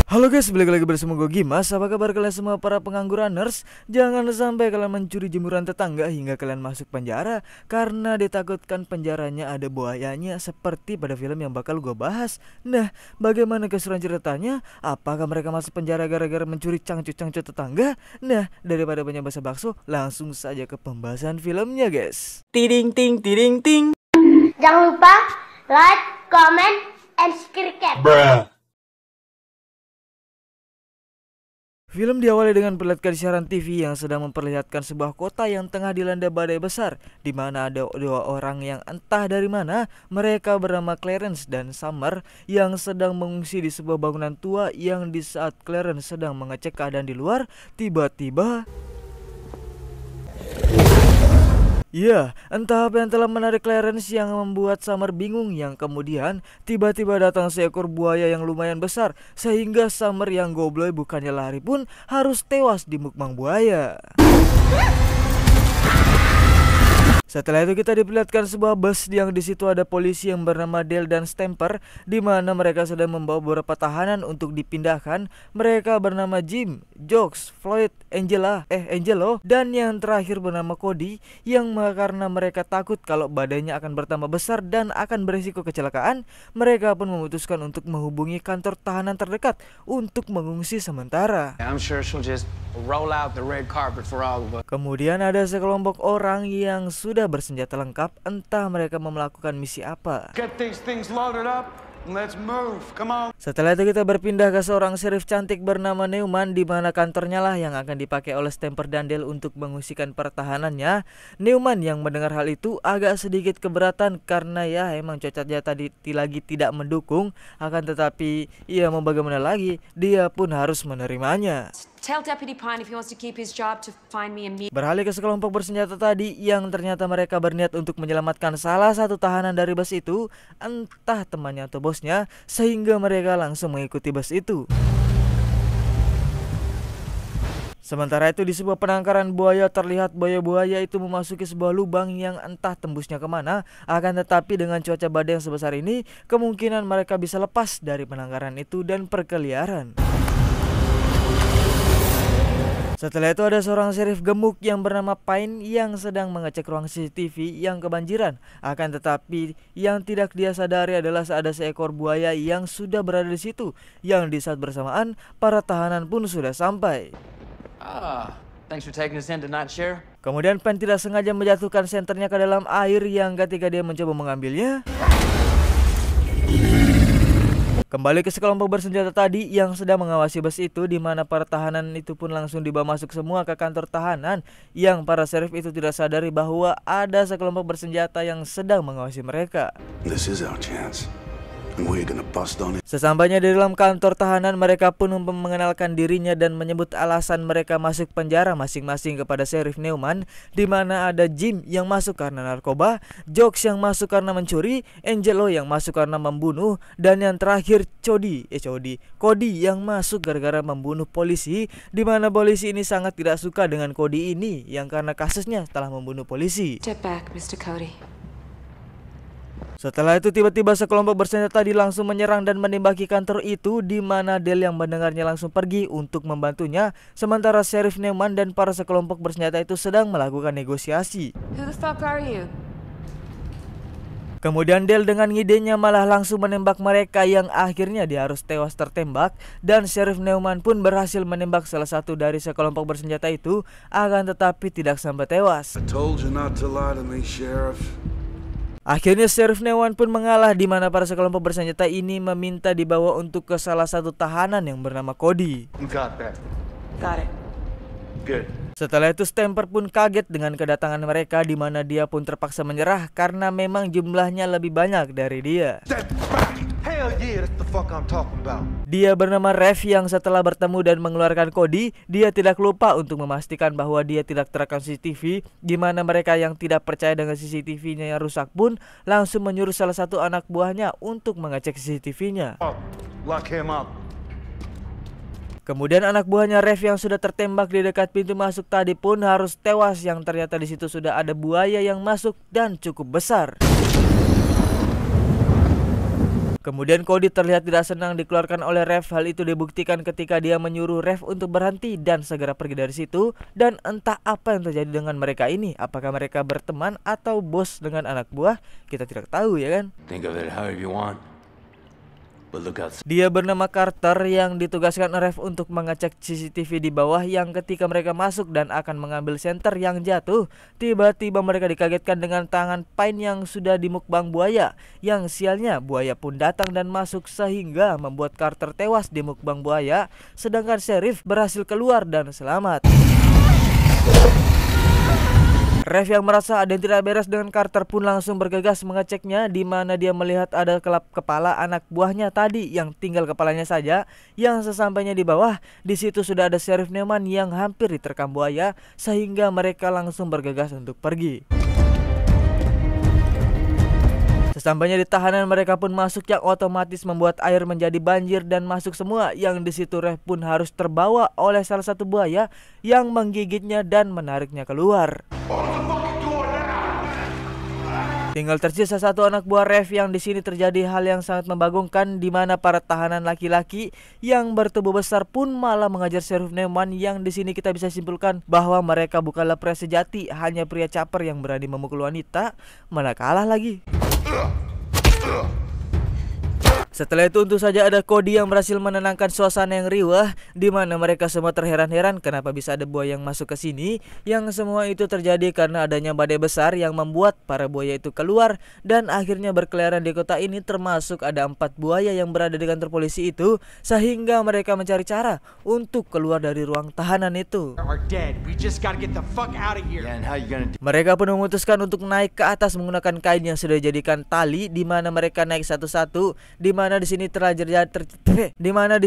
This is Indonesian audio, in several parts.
Halo guys, balik lagi bersama gue Gimas. Apa kabar kalian semua para pengangguraners? Jangan sampai kalian mencuri jemuran tetangga hingga kalian masuk penjara karena ditakutkan penjaranya ada buayanya seperti pada film yang bakal gue bahas. Nah, bagaimana keseruan ceritanya? Apakah mereka masuk penjara gara-gara mencuri cangcut-cangcut tetangga? Nah, daripada banyak basa bakso, langsung saja ke pembahasan filmnya guys. Tiding ting tiding ting. Jangan lupa like, comment, and subscribe. Film diawali dengan perlihatkan siaran TV yang sedang memperlihatkan sebuah kota yang tengah dilanda badai besar, di mana ada dua orang yang entah dari mana. Mereka bernama Clarence dan Summer yang sedang mengungsi di sebuah bangunan tua yang di saat Clarence sedang mengecek keadaan di luar, tiba-tiba ya, entah apa yang telah menarik Clarence yang membuat Summer bingung, yang kemudian tiba-tiba datang seekor buaya yang lumayan besar sehingga Summer yang gobloy bukannya lari pun harus tewas di mukbang buaya. Setelah itu kita diperlihatkan sebuah bus yang di situ ada polisi yang bernama Dale dan Stamper, di mana mereka sedang membawa beberapa tahanan untuk dipindahkan. Mereka bernama Jim, Jokes, Floyd, Angelo, dan yang terakhir bernama Cody, yang karena mereka takut kalau badannya akan bertambah besar dan akan berisiko kecelakaan, mereka pun memutuskan untuk menghubungi kantor tahanan terdekat untuk mengungsi sementara. Kemudian ada sekelompok orang yang sudah bersenjata lengkap, entah mereka mau melakukan misi apa. Setelah itu kita berpindah ke seorang sheriff cantik bernama Newman, di mana kantornya lah yang akan dipakai oleh Stamper dan Dale untuk mengungsikan pertahanannya. Newman yang mendengar hal itu agak sedikit keberatan karena ya emang cocatnya tadi lagi tidak mendukung, akan tetapi ia mau bagaimana lagi, dia pun harus menerimanya. Tell Deputy Pine if he wants to keep his job to find me and me. Beralih ke sekelompok bersenjata tadi yang ternyata mereka berniat untuk menyelamatkan salah satu tahanan dari bus itu, entah temannya atau bosnya, sehingga mereka langsung mengikuti bus itu. Sementara itu di sebuah penangkaran buaya terlihat buaya-buaya itu memasuki sebuah lubang yang entah tembusnya kemana, akan tetapi dengan cuaca badai yang sebesar ini kemungkinan mereka bisa lepas dari penangkaran itu dan berkeliaran. Setelah itu ada seorang sheriff gemuk yang bernama Pine yang sedang mengecek ruang CCTV yang kebanjiran. Akan tetapi yang tidak dia sadari adalah ada seekor buaya yang sudah berada di situ, yang di saat bersamaan para tahanan pun sudah sampai. Thanks for taking us in tonight, Sheriff. Kemudian Pine tidak sengaja menjatuhkan senternya ke dalam air yang ketika dia mencoba mengambilnya, kembali ke sekelompok bersenjata tadi yang sedang mengawasi bus itu, di mana para tahanan itu pun langsung dibawa masuk semua ke kantor tahanan, yang para sheriff itu tidak sadari bahwa ada sekelompok bersenjata yang sedang mengawasi mereka. This is our chance. And we're gonna bust on it. Sesampainya di dalam kantor tahanan, mereka pun mengenalkan dirinya dan menyebut alasan mereka masuk penjara masing-masing kepada Sheriff Newman, di mana ada Jim yang masuk karena narkoba, Jokes yang masuk karena mencuri, Angelo yang masuk karena membunuh, dan yang terakhir Cody yang masuk gara-gara membunuh polisi, di mana polisi ini sangat tidak suka dengan Cody ini yang karena kasusnya telah membunuh polisi. Step back, Mr. Cody. Setelah itu tiba-tiba sekelompok bersenjata tadi langsung menyerang dan menembaki kantor itu, di mana Dale yang mendengarnya langsung pergi untuk membantunya, sementara Sheriff Newman dan para sekelompok bersenjata itu sedang melakukan negosiasi. Who the fuck are you? Kemudian Dale dengan ngidenya malah langsung menembak mereka, yang akhirnya dia harus tewas tertembak, dan Sheriff Newman pun berhasil menembak salah satu dari sekelompok bersenjata itu, akan tetapi tidak sampai tewas. I told you not to lie to me, Sheriff. Akhirnya Sheriff Newman pun mengalah, di mana para sekelompok bersenjata ini meminta dibawa untuk ke salah satu tahanan yang bernama Cody. Got that. Got it. Good. Setelah itu Stamper pun kaget dengan kedatangan mereka, di mana dia pun terpaksa menyerah karena memang jumlahnya lebih banyak dari dia. Hell yeah, that's the fuck I'm talking about. Dia bernama Rev yang setelah bertemu dan mengeluarkan Cody, dia tidak lupa untuk memastikan bahwa dia tidak terekam CCTV, di mana mereka yang tidak percaya dengan CCTV-nya yang rusak pun langsung menyuruh salah satu anak buahnya untuk mengecek CCTV-nya. Lock him up. Kemudian anak buahnya Rev yang sudah tertembak di dekat pintu masuk tadi pun harus tewas, yang ternyata di situ sudah ada buaya yang masuk dan cukup besar. Kemudian Cody terlihat tidak senang dikeluarkan oleh Rev. Hal itu dibuktikan ketika dia menyuruh Rev untuk berhenti dan segera pergi dari situ. Dan entah apa yang terjadi dengan mereka ini. Apakah mereka berteman atau bos dengan anak buah? Kita tidak tahu, ya kan? Think of it however you want. But look out. Dia bernama Carter yang ditugaskan Rev untuk mengecek CCTV di bawah yang ketika mereka masuk dan akan mengambil senter yang jatuh, tiba-tiba mereka dikagetkan dengan tangan Pine yang sudah dimukbang buaya. Yang sialnya buaya pun datang dan masuk sehingga membuat Carter tewas di mukbang buaya, sedangkan Sheriff berhasil keluar dan selamat. Rev yang merasa ada yang tidak beres dengan Carter pun langsung bergegas mengeceknya, di mana dia melihat ada kelap kepala anak buahnya tadi yang tinggal kepalanya saja. Yang sesampainya di bawah, di situ sudah ada Sheriff Newman yang hampir diterkam buaya, sehingga mereka langsung bergegas untuk pergi. Sesampainya di tahanan, mereka pun masuk yang otomatis membuat air menjadi banjir dan masuk semua. Yang di situ Rev pun harus terbawa oleh salah satu buaya yang menggigitnya dan menariknya keluar. Tinggal tersisa satu anak buah Rev yang di sini terjadi hal yang sangat membagongkan, di mana para tahanan laki-laki yang bertubuh besar pun malah mengajar Sheriff Newman, yang di sini kita bisa simpulkan bahwa mereka bukanlah pria sejati, hanya pria caper yang berani memukul wanita, mana kalah lagi. Setelah itu tentu saja ada Cody yang berhasil menenangkan suasana yang riuh, di mana mereka semua terheran-heran kenapa bisa ada buaya yang masuk ke sini. Yang semua itu terjadi karena adanya badai besar yang membuat para buaya itu keluar dan akhirnya berkeliaran di kota ini, termasuk ada 4 buaya yang berada di kantor polisi itu, sehingga mereka mencari cara untuk keluar dari ruang tahanan itu. Mereka pun memutuskan untuk naik ke atas menggunakan kain yang sudah dijadikan tali, di mana mereka naik satu-satu, di mana di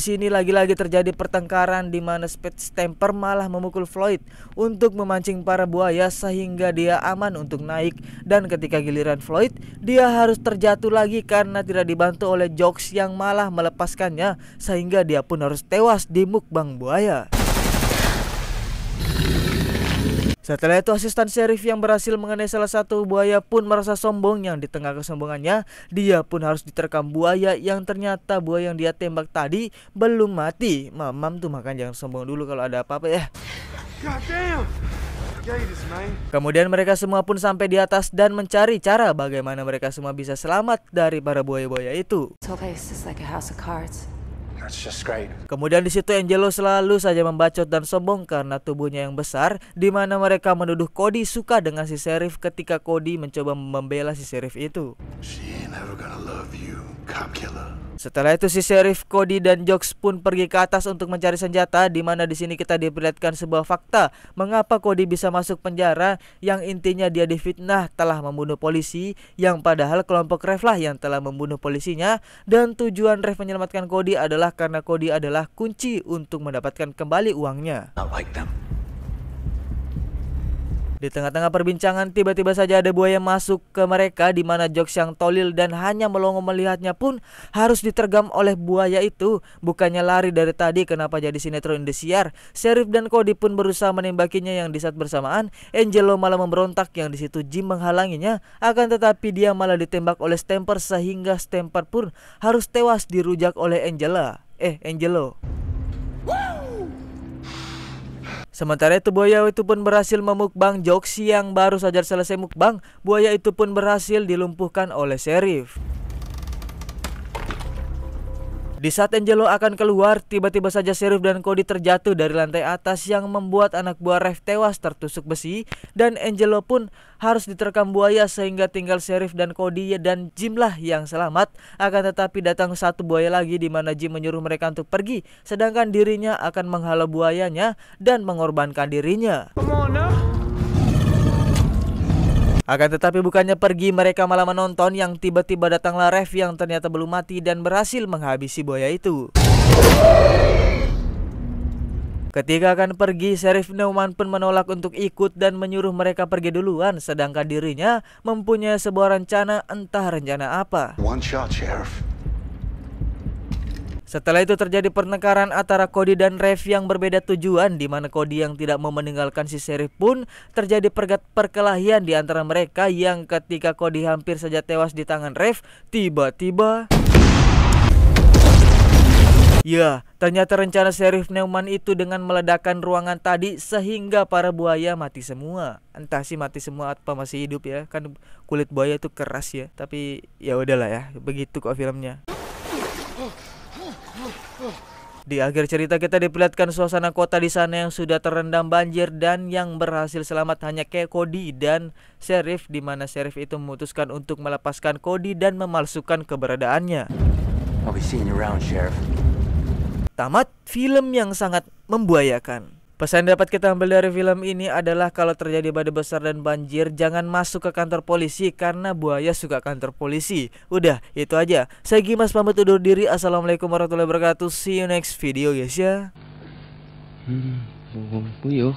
sini lagi-lagi terjadi pertengkaran, di mana Stamper malah memukul Floyd untuk memancing para buaya sehingga dia aman untuk naik, dan ketika giliran Floyd dia harus terjatuh lagi karena tidak dibantu oleh Jokes yang malah melepaskannya sehingga dia pun harus tewas di mukbang buaya. Setelah itu asisten sheriff yang berhasil mengenai salah satu buaya pun merasa sombong, yang di tengah kesombongannya dia pun harus diterkam buaya yang ternyata buaya yang dia tembak tadi belum mati. Mamam tuh makan jangan sombong dulu kalau ada apa-apa ya. Kemudian mereka semua pun sampai di atas dan mencari cara bagaimana mereka semua bisa selamat dari para buaya-buaya itu. Kemudian di situ Angelo selalu saja membacot dan sombong karena tubuhnya yang besar, di mana mereka menuduh Cody suka dengan si sheriff ketika Cody mencoba membela si sheriff itu. Setelah itu si sheriff, Cody dan Jokes pun pergi ke atas untuk mencari senjata, di mana di sini kita diperlihatkan sebuah fakta mengapa Cody bisa masuk penjara, yang intinya dia difitnah telah membunuh polisi, yang padahal kelompok Rev lah yang telah membunuh polisinya, dan tujuan Rev menyelamatkan Cody adalah karena Cody adalah kunci untuk mendapatkan kembali uangnya. Di tengah-tengah perbincangan tiba-tiba saja ada buaya masuk ke mereka, di mana Jokes yang tolil dan hanya melongo melihatnya pun harus ditergam oleh buaya itu. Bukannya lari dari tadi, kenapa jadi sinetron Indosiar? Sheriff dan Cody pun berusaha menembakinya, yang di saat bersamaan Angelo malah memberontak, yang di situ Jim menghalanginya, akan tetapi dia malah ditembak oleh Stamper sehingga Stamper pun harus tewas dirujak oleh Angelo. Sementara itu buaya itu pun berhasil memukbang Jokes yang baru saja selesai mukbang. Buaya itu pun berhasil dilumpuhkan oleh sheriff. Di saat Angelo akan keluar, tiba-tiba saja Sheriff dan Cody terjatuh dari lantai atas yang membuat anak buah Rev tewas tertusuk besi, dan Angelo pun harus diterkam buaya sehingga tinggal Sheriff dan Cody dan Jim lah yang selamat. Akan tetapi datang satu buaya lagi, di mana Jim menyuruh mereka untuk pergi, sedangkan dirinya akan menghalau buayanya dan mengorbankan dirinya. Akan tetapi bukannya pergi, mereka malah menonton, yang tiba-tiba datanglah Rev yang ternyata belum mati dan berhasil menghabisi buaya itu. Ketika akan pergi, Sheriff Newman pun menolak untuk ikut dan menyuruh mereka pergi duluan, sedangkan dirinya mempunyai sebuah rencana, entah rencana apa. One shot, Sheriff. Setelah itu terjadi pertengkaran antara Cody dan Rev yang berbeda tujuan, di mana Cody yang tidak mau meninggalkan si sheriff pun terjadi perkelahian di antara mereka, yang ketika Cody hampir saja tewas di tangan Rev, tiba-tiba Ya, ternyata rencana Sheriff Newman itu dengan meledakkan ruangan tadi sehingga para buaya mati semua. Entah sih mati semua apa masih hidup ya. Kan kulit buaya itu keras ya. Tapi ya udahlah ya, begitu kok filmnya. Di akhir cerita kita diperlihatkan suasana kota di sana yang sudah terendam banjir dan yang berhasil selamat hanya kayak Cody dan Sheriff, di mana Sheriff itu memutuskan untuk melepaskan Cody dan memalsukan keberadaannya. I'll be seeing you around, Sheriff. Tamat film yang sangat membuayakan. Pesan dapat kita ambil dari film ini adalah kalau terjadi badai besar dan banjir, jangan masuk ke kantor polisi karena buaya suka kantor polisi. Udah, itu aja. Saya Gimas pamit undur diri. Assalamualaikum warahmatullahi wabarakatuh. See you next video guys ya. Buyuh.